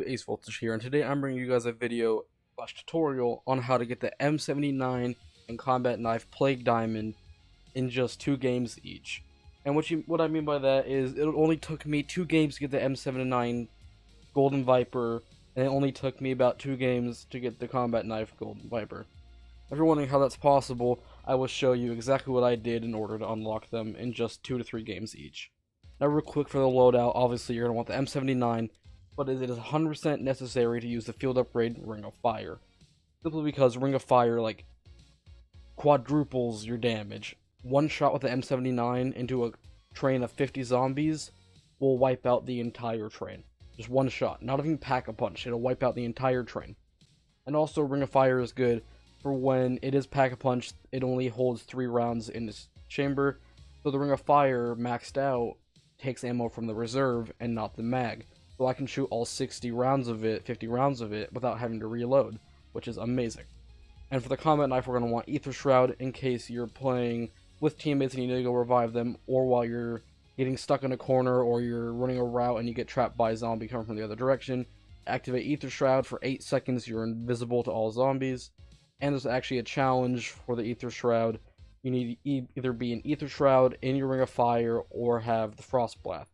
Ace Voltage here, and today I'm bringing you guys a video slash tutorial on how to get the M79 and Combat Knife Plague Diamond in just 2 games each. And what I mean by that is it only took me 2 games to get the M79 Golden Viper, and it only took me about 2 games to get the Combat Knife Golden Viper. If you're wondering how that's possible, I will show you exactly what I did in order to unlock them in just 2 to 3 games each. Now real quick for the loadout, obviously you're going to want the M79, but it is 100% necessary to use the field upgrade Ring of Fire. Simply because Ring of Fire, like, quadruples your damage. One shot with the M79 into a train of 50 zombies will wipe out the entire train. Just one shot, not even pack-a-punch, it'll wipe out the entire train. And also Ring of Fire is good for when it is pack-a-punch, it only holds 3 rounds in this chamber, so the Ring of Fire maxed out takes ammo from the reserve and not the mag. So I can shoot all 60 rounds of it, 50 rounds of it, without having to reload, which is amazing. And for the combat knife, we're going to want Ether Shroud in case you're playing with teammates and you need to go revive them, or while you're getting stuck in a corner, or you're running a route and you get trapped by a zombie coming from the other direction. Activate Ether Shroud for 8 seconds, you're invisible to all zombies. And there's actually a challenge for the Ether Shroud. You need to either be an Ether Shroud in your Ring of Fire, or have the Frost Blast.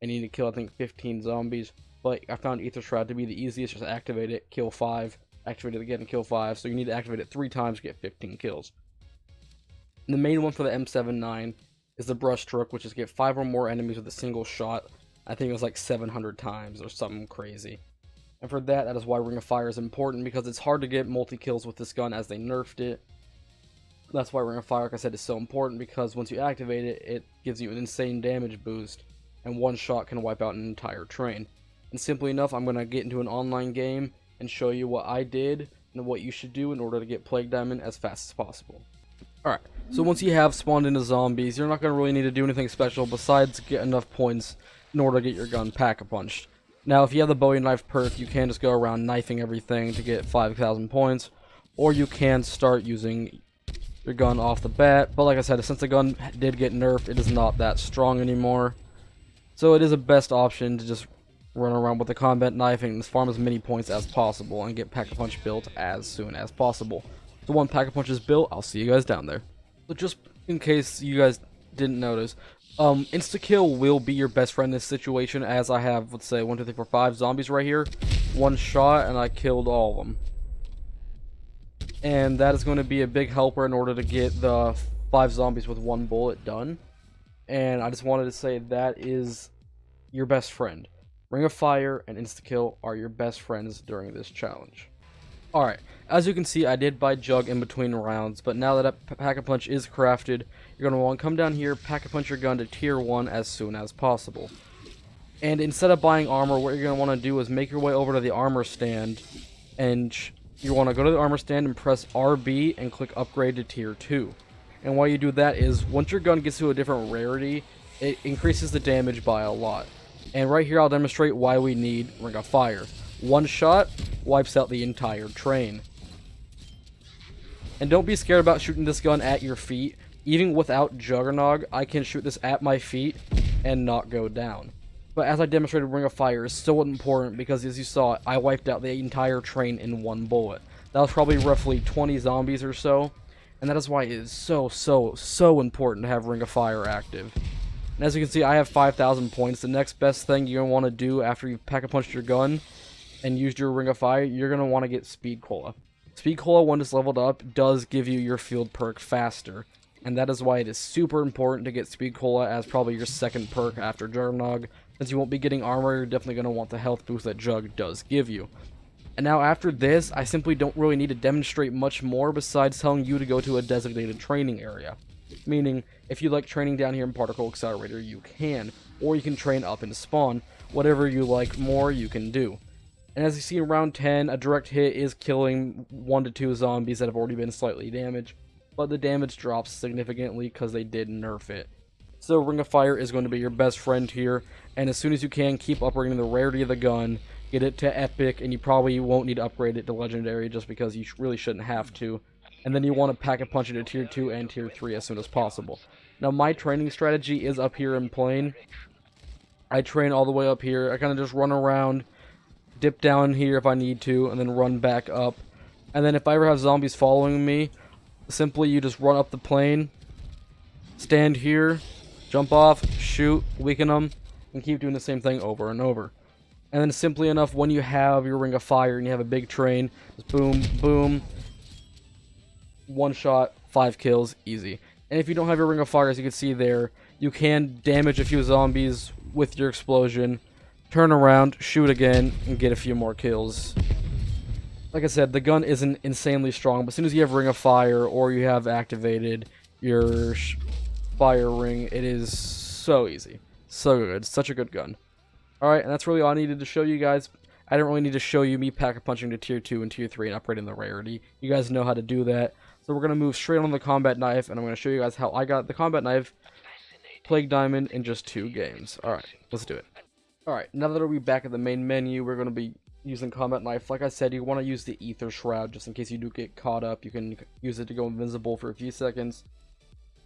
And you need to kill, I think, 15 zombies, but I found Ether Shroud to be the easiest. Just activate it, kill 5, activate it again, and kill 5, so you need to activate it 3 times to get 15 kills. And the main one for the M79 is the Brushstroke, which is get 5 or more enemies with a single shot. I think it was like 700 times, or something crazy. And for that is why Ring of Fire is important, because it's hard to get multi-kills with this gun as they nerfed it. That's why Ring of Fire, like I said, is so important, because once you activate it, it gives you an insane damage boost, and one shot can wipe out an entire train. And simply enough, I'm going to get into an online game and show you what I did and what you should do in order to get Plague Diamond as fast as possible. Alright, so once you have spawned into zombies, you're not going to really need to do anything special besides get enough points in order to get your gun pack-a-punched. Now, if you have the Bowie Knife perk, you can just go around knifing everything to get 5,000 points, or you can start using your gun off the bat, but like I said, since the gun did get nerfed, it is not that strong anymore. So it is a best option to just run around with the combat knife and farm as many points as possible and get Pack-a-Punch built as soon as possible. So when Pack-a-Punch is built, I'll see you guys down there. So just in case you guys didn't notice, insta-kill will be your best friend in this situation, as I have, let's say, 1, 2, 3, 4, 5 zombies right here. One shot and I killed all of them. And that is going to be a big helper in order to get the 5 zombies with 1 bullet done. And I just wanted to say that is your best friend. Ring of Fire and Insta-Kill are your best friends during this challenge. Alright, as you can see, I did buy Jug in between rounds, but now that Pack-a-Punch is crafted, you're going to want to come down here, Pack-a-Punch your gun to tier 1 as soon as possible. And instead of buying armor, what you're going to want to do is make your way over to the armor stand, and you want to go to the armor stand and press RB and click Upgrade to tier 2. And why you do that is, once your gun gets to a different rarity, it increases the damage by a lot. And right here I'll demonstrate why we need Ring of Fire. One shot wipes out the entire train. And don't be scared about shooting this gun at your feet. Even without Juggernog, I can shoot this at my feet and not go down. But as I demonstrated, Ring of Fire is so important because, as you saw, I wiped out the entire train in 1 bullet. That was probably roughly 20 zombies or so. And that is why it is so important to have Ring of Fire active. And as you can see, I have 5,000 points. The next best thing you're going to want to do after you've pack-a-punched your gun and used your Ring of Fire, you're going to want to get Speed Cola. Speed Cola, when it's leveled up, does give you your field perk faster. And that is why it is super important to get Speed Cola as probably your second perk after Juggernog. Since you won't be getting armor, you're definitely going to want the health boost that Jug does give you. And now after this, I simply don't really need to demonstrate much more besides telling you to go to a designated training area. Meaning, if you like training down here in Particle Accelerator, you can. Or you can train up in Spawn. Whatever you like more, you can do. And as you see in round 10, a direct hit is killing 1 to 2 zombies that have already been slightly damaged. But the damage drops significantly because they did nerf it. So Ring of Fire is going to be your best friend here. And as soon as you can, keep upgrading the rarity of the gun. Get it to Epic, and you probably won't need to upgrade it to Legendary just because you really shouldn't have to. And then you want to Pack-a-Punch it to tier 2 and tier 3 as soon as possible. Now my training strategy is up here in plane. I train all the way up here. I kind of just run around, dip down here if I need to, and then run back up. And then if I ever have zombies following me, simply you just run up the plane, stand here, jump off, shoot, weaken them, and keep doing the same thing over and over. And then simply enough, when you have your ring of fire and you have a big train, just boom, boom, one shot, 5 kills, easy. And if you don't have your ring of fire, as you can see there, you can damage a few zombies with your explosion, turn around, shoot again, and get a few more kills. Like I said, the gun isn't insanely strong, but as soon as you have ring of fire or you have activated your fire ring, it is so easy. So good. Such a good gun. Alright, and that's really all I needed to show you guys. I didn't really need to show you me pack-a-punching to tier 2 and tier 3 and upgrading the rarity. You guys know how to do that. So we're going to move straight on the combat knife, and I'm going to show you guys how I got the combat knife Plague Diamond in just 2 games. Alright, let's do it. Alright, now that we're back at the main menu, we're going to be using combat knife. Like I said, you want to use the ether shroud just in case you do get caught up. You can use it to go invincible for a few seconds.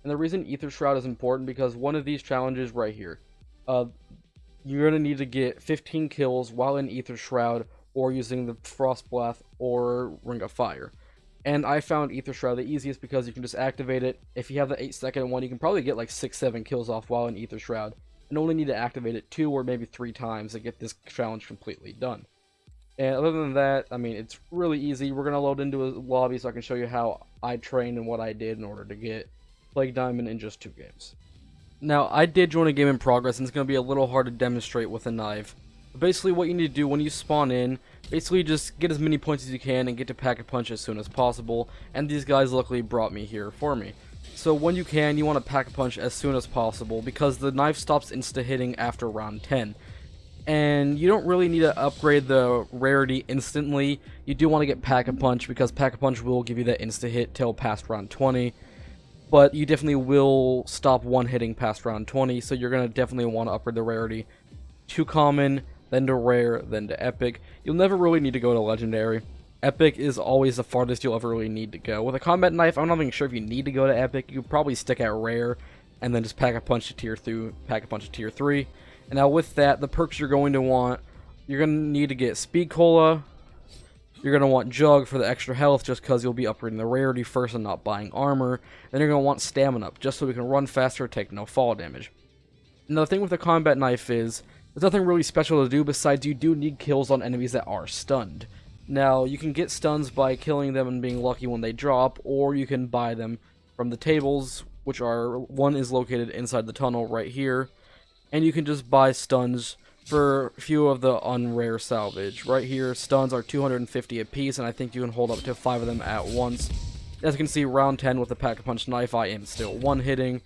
And the reason ether shroud is important because one of these challenges right here, you're going to need to get 15 kills while in ether shroud or using the frost blast or ring of fire. And I found ether shroud the easiest because you can just activate it. If you have the 8-second one, you can probably get like 6-7 kills off while in ether shroud, and only need to activate it 2 or maybe 3 times to get this challenge completely done. And other than that, I mean, it's really easy. We're going to load into a lobby so I can show you how I trained and what I did in order to get Plague Diamond in just 2 games. Now, I did join a game in progress, and it's going to be a little hard to demonstrate with a knife. But basically, what you need to do when you spawn in, basically just get as many points as you can and get to Pack-a-Punch as soon as possible. And these guys luckily brought me here for me. So when you can, you want to Pack-a-Punch as soon as possible, because the knife stops insta-hitting after round 10. And you don't really need to upgrade the rarity instantly. You do want to get Pack-a-Punch, because Pack-a-Punch will give you that insta-hit till past round 20. But you definitely will stop one-hitting past round 20, so you're going to definitely want to upgrade the rarity to common, then to rare, then to epic. You'll never really need to go to legendary. Epic is always the farthest you'll ever really need to go. With a combat knife, I'm not even sure if you need to go to epic. You could probably stick at rare, and then just Pack-a-Punch to tier 2, Pack-a-Punch to tier 3. And now with that, the perks you're going to want, you're going to need to get Speed Cola. You're going to want Jug for the extra health just because you'll be upgrading the rarity first and not buying armor. Then you're going to want Stamina just so we can run faster, take no fall damage. Now the thing with the combat knife is, there's nothing really special to do besides you do need kills on enemies that are stunned. Now you can get stuns by killing them and being lucky when they drop, or you can buy them from the tables, which are, one is located inside the tunnel right here, and you can just buy stuns for a few of the unrare salvage. Right here, stuns are 250 apiece, and I think you can hold up to 5 of them at once. As you can see, round 10 with the Pack-a-Punch knife, I am still one-hitting,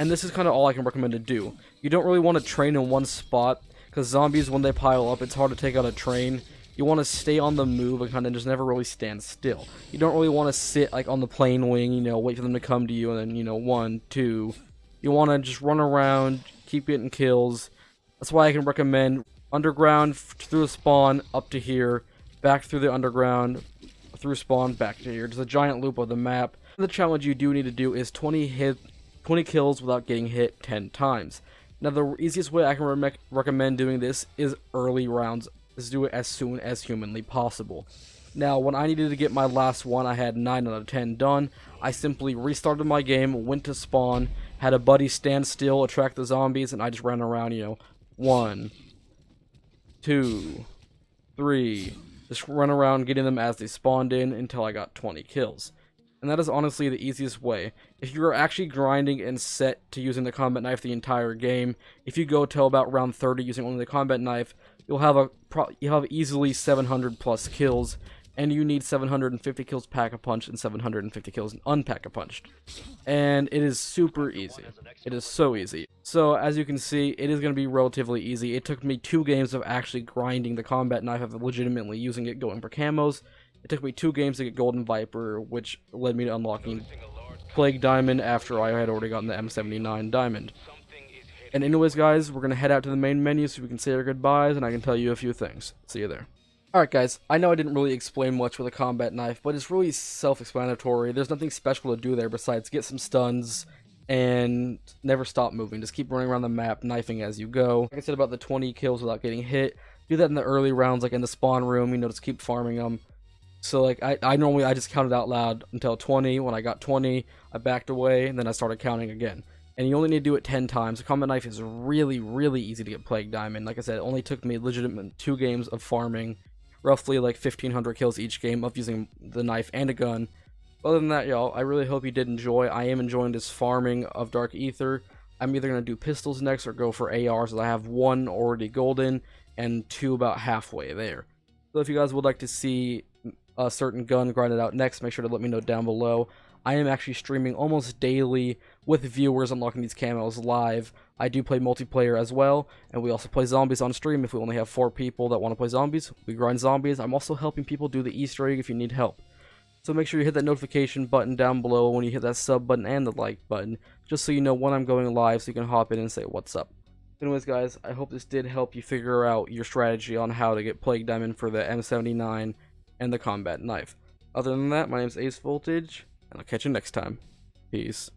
and this is kind of all I can recommend to do. You don't really want to train in one spot, because zombies, when they pile up, it's hard to take out a train. You want to stay on the move and kind of just never really stand still. You don't really want to sit like on the plane wing, you know, wait for them to come to you, and then, you know, 1, 2. You want to just run around, keep getting kills. That's why I can recommend underground through the spawn up to here, back through the underground, through spawn, back to here. Just a giant loop of the map. The challenge you do need to do is 20 kills without getting hit 10 times. Now the easiest way I can recommend doing this is early rounds. Is do it as soon as humanly possible. Now when I needed to get my last one, I had 9 out of 10 done. I simply restarted my game, went to spawn, had a buddy stand still, attract the zombies, and I just ran around, you know, 1, 2, 3, just run around getting them as they spawned in until I got 20 kills. And that is honestly the easiest way. If you're actually grinding and set to using the combat knife the entire game, if you go till about round 30 using only the combat knife, you'll have easily 700 plus kills, and you need 750 kills Pack-a-Punch and 750 kills Unpack-a-Punched. And it is super easy. It is so easy. So as you can see, it is going to be relatively easy. It took me 2 games of actually grinding the combat knife, of legitimately using it, going for camos. It took me 2 games to get Golden Viper, which led me to unlocking Plague Diamond after I had already gotten the M79 Diamond. And anyways guys, we're going to head out to the main menu so we can say our goodbyes and I can tell you a few things. See you there. Alright guys, I know I didn't really explain much with a combat knife, but it's really self-explanatory. There's nothing special to do there besides get some stuns and never stop moving. Just keep running around the map, knifing as you go. Like I said about the 20 kills without getting hit, do that in the early rounds, like in the spawn room, just keep farming them. So like I normally I just counted out loud until 20. When I got 20, I backed away, and then I started counting again. And you only need to do it 10 times. The combat knife is really, really easy to get Plague Diamond. Like I said, it only took me legitimate 2 games of farming, roughly like 1,500 kills each game of using the knife and a gun. Other than that, y'all, I really hope you did enjoy. I am enjoying this farming of Dark Ether. I'm either going to do pistols next or go for ARs, as I have 1 already golden and 2 about halfway there. So if you guys would like to see a certain gun grinded out next, make sure to let me know down below. I am actually streaming almost daily with viewers unlocking these camos live. I do play multiplayer as well, and we also play zombies on stream. If we only have 4 people that want to play zombies, we grind zombies. I'm also helping people do the Easter egg if you need help. So make sure you hit that notification button down below when you hit that sub button and the like button, just so you know when I'm going live so you can hop in and say what's up. Anyways guys, I hope this did help you figure out your strategy on how to get Plague Diamond for the M79 and the combat knife. Other than that, my name's Ace Voltage, and I'll catch you next time. Peace.